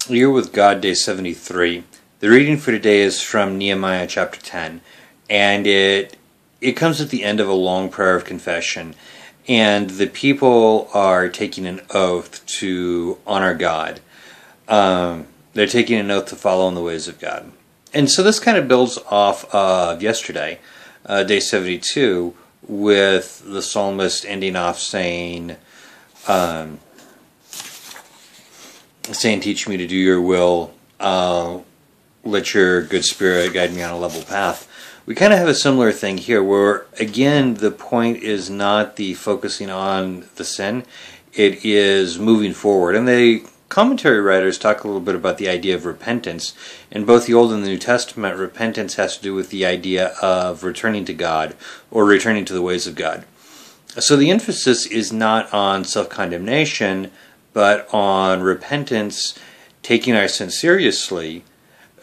You're with God, Day 73. The reading for today is from Nehemiah chapter 10, and it comes at the end of a long prayer of confession, and the people are taking an oath to honor God. They're taking an oath to follow in the ways of God. And so this kind of builds off of yesterday, Day 72, with the psalmist ending off saying, teach me to do your will, let your good spirit guide me on a level path. We kind of have a similar thing here where, again, the point is not the focusing on the sin, it is moving forward. And the commentary writers talk a little bit about the idea of repentance. In both the Old and the New Testament, repentance has to do with the idea of returning to God or returning to the ways of God. So the emphasis is not on self-condemnation, but on repentance, taking our sin seriously,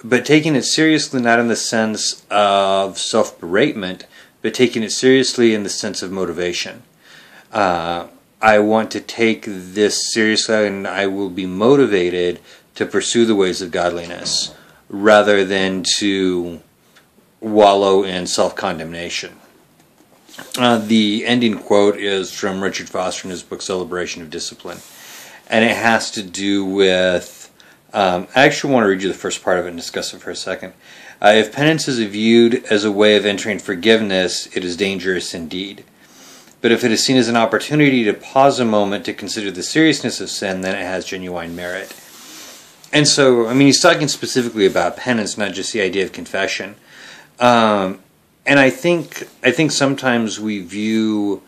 but taking it seriously not in the sense of self-beratement, but taking it seriously in the sense of motivation. I want to take this seriously, and I will be motivated to pursue the ways of godliness, rather than to wallow in self-condemnation. The ending quote is from Richard Foster in his book Celebration of Discipline. And it has to do with, I actually want to read you the first part of it and discuss it for a second. If penance is viewed as a way of entering forgiveness, it is dangerous indeed. But if it is seen as an opportunity to pause a moment to consider the seriousness of sin, then it has genuine merit. And so, I mean, he's talking specifically about penance, not just the idea of confession. And I think sometimes we view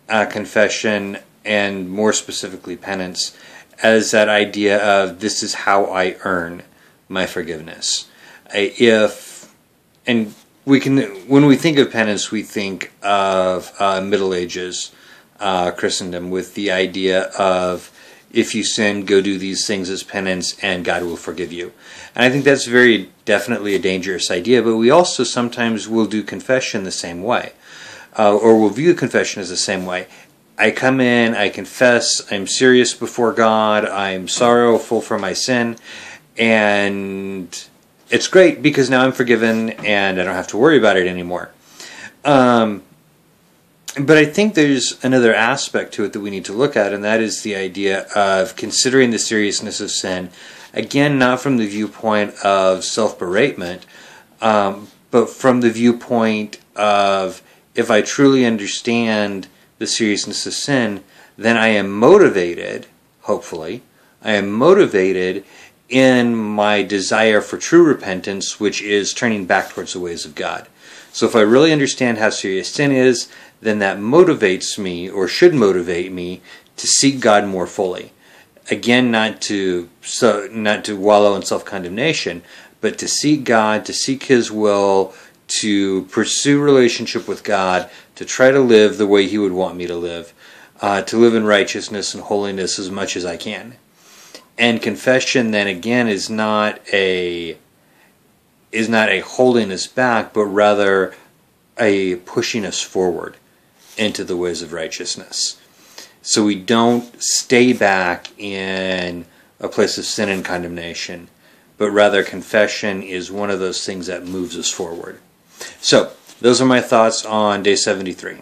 confession, and more specifically penance, as that idea of this is how I earn my forgiveness. When we think of penance, we think of Middle Ages Christendom, with the idea of if you sin, go do these things as penance and God will forgive you. And I think that's very definitely a dangerous idea, but we also sometimes will do confession the same way, or will view confession as the same way. I come in, I confess, I'm serious before God, I'm sorrowful for my sin, and it's great because now I'm forgiven and I don't have to worry about it anymore. But I think there's another aspect to it that we need to look at, and that is the idea of considering the seriousness of sin, again, not from the viewpoint of self-beratement, but from the viewpoint of if I truly understand the seriousness of sin, then I am motivated, hopefully, I am motivated in my desire for true repentance, which is turning back towards the ways of God. So if I really understand how serious sin is, then that motivates me, or should motivate me, to seek God more fully. Again, not to wallow in self-condemnation, but to seek God, to seek His will, to pursue relationship with God, to try to live the way He would want me to live in righteousness and holiness as much as I can. And confession then again is not a holding us back, but rather a pushing us forward into the ways of righteousness. So we don't stay back in a place of sin and condemnation, but rather confession is one of those things that moves us forward. So, those are my thoughts on Day 73.